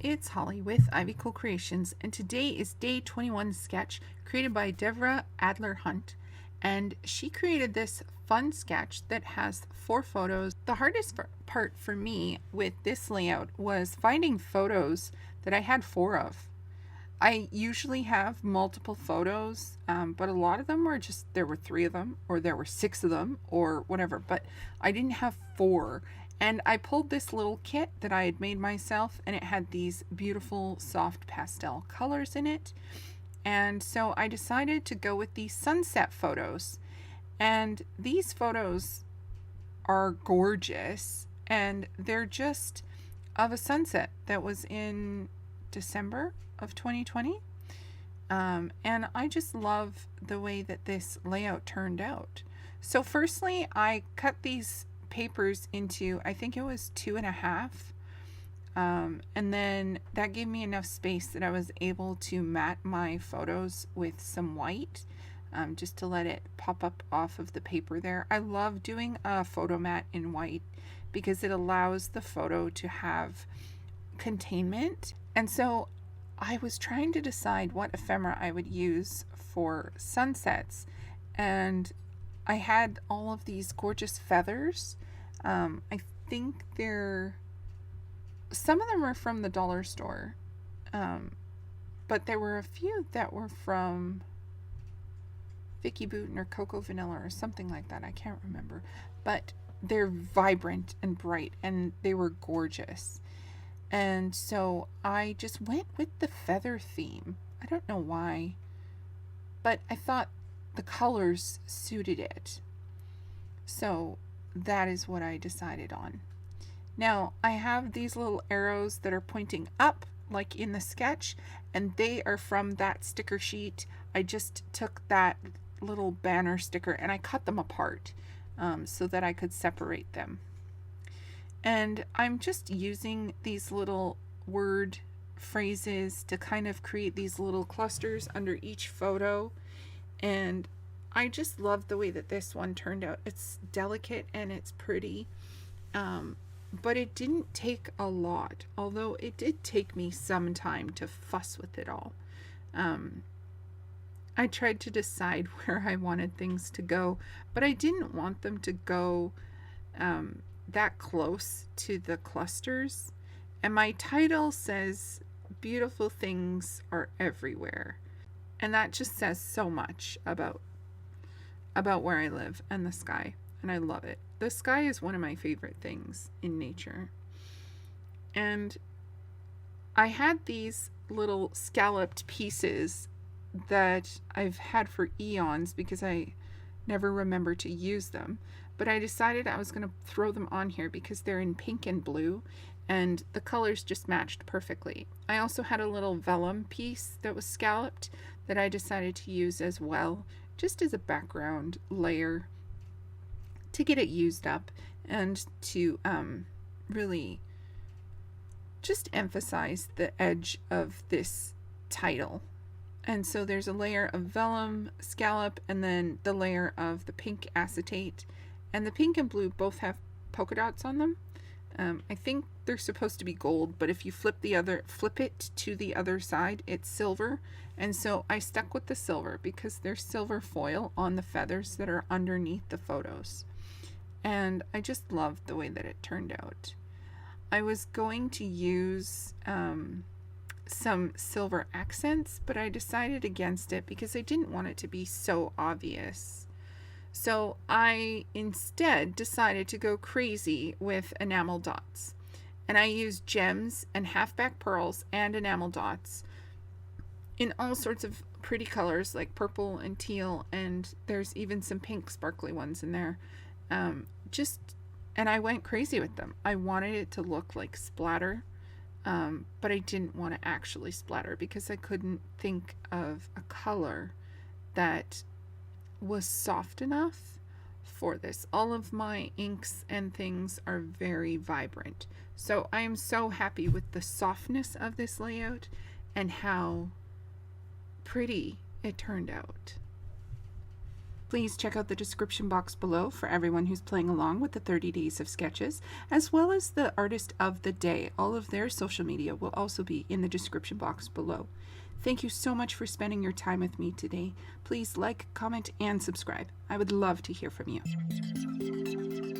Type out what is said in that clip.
it's Holly with Ivy Cool Creations, and today is day 21 sketch created by Devra Adler Hunt, and she created this fun sketch that has 4 photos. The hardest part for me with this layout was finding photos that I had 4 of. I usually have multiple photos, but a lot of them were just, there were 3 of them, or there were 6 of them, or whatever, but I didn't have 4. And I pulled this little kit that I had made myself, and it had these beautiful soft pastel colors in it. And so I decided to go with these sunset photos. And these photos are gorgeous, and they're just of a sunset that was in December of 2020. And I just love the way that this layout turned out. So firstly, I cut these papers into, I think it was 2.5, and then that gave me enough space that I was able to mat my photos with some white, just to let it pop up off of the paper there. I love doing a photo mat in white because it allows the photo to have containment. And so I was trying to decide what ephemera I would use for sunsets, and I had all of these gorgeous feathers. I think some of them are from the dollar store, but there were a few that were from Vicky Booten or Cocoa Vanilla or something like that. I can't remember, but they're vibrant and bright, and they were gorgeous. And so I just went with the feather theme. I don't know why, but I thought the colors suited it. So that is what I decided on. Now I have these little arrows that are pointing up like in the sketch, and they are from that sticker sheet. I just took that little banner sticker and I cut them apart so that I could separate them. And I'm just using these little word phrases to kind of create these little clusters under each photo. And I just love the way that this one turned out. It's delicate and it's pretty, but it didn't take a lot, although it did take me some time to fuss with it all. I tried to decide where I wanted things to go, but I didn't want them to go that close to the clusters. And my title says beautiful things are everywhere, and that just says so much about where I live and the sky, and I love it. The sky is one of my favorite things in nature. And I had these little scalloped pieces that I've had for eons because I never remember to use them, but I decided I was going to throw them on here because they're in pink and blue, and the colors just matched perfectly. I also had a little vellum piece that was scalloped that I decided to use as well, just as a background layer to get it used up and to really just emphasize the edge of this title. And so there's a layer of vellum scallop and then the layer of the pink acetate, and the pink and blue both have polka dots on them. I think they're supposed to be gold, but if you flip it to the other side, it's silver. And so I stuck with the silver because there's silver foil on the feathers that are underneath the photos. And I just loved the way that it turned out. I was going to use some silver accents, but I decided against it because I didn't want it to be so obvious. So I instead decided to go crazy with enamel dots. And I used gems and halfback pearls and enamel dots in all sorts of pretty colors like purple and teal, and there's even some pink sparkly ones in there. And I went crazy with them. I wanted it to look like splatter, but I didn't want to actually splatter because I couldn't think of a color that was soft enough for this. All of my inks and things are very vibrant. So I am so happy with the softness of this layout and how pretty it turned out. Please check out the description box below for everyone who's playing along with the 30 days of sketches, as well as the artist of the day. All of their social media will also be in the description box below. Thank you so much for spending your time with me today. Please like, comment, and subscribe. I would love to hear from you.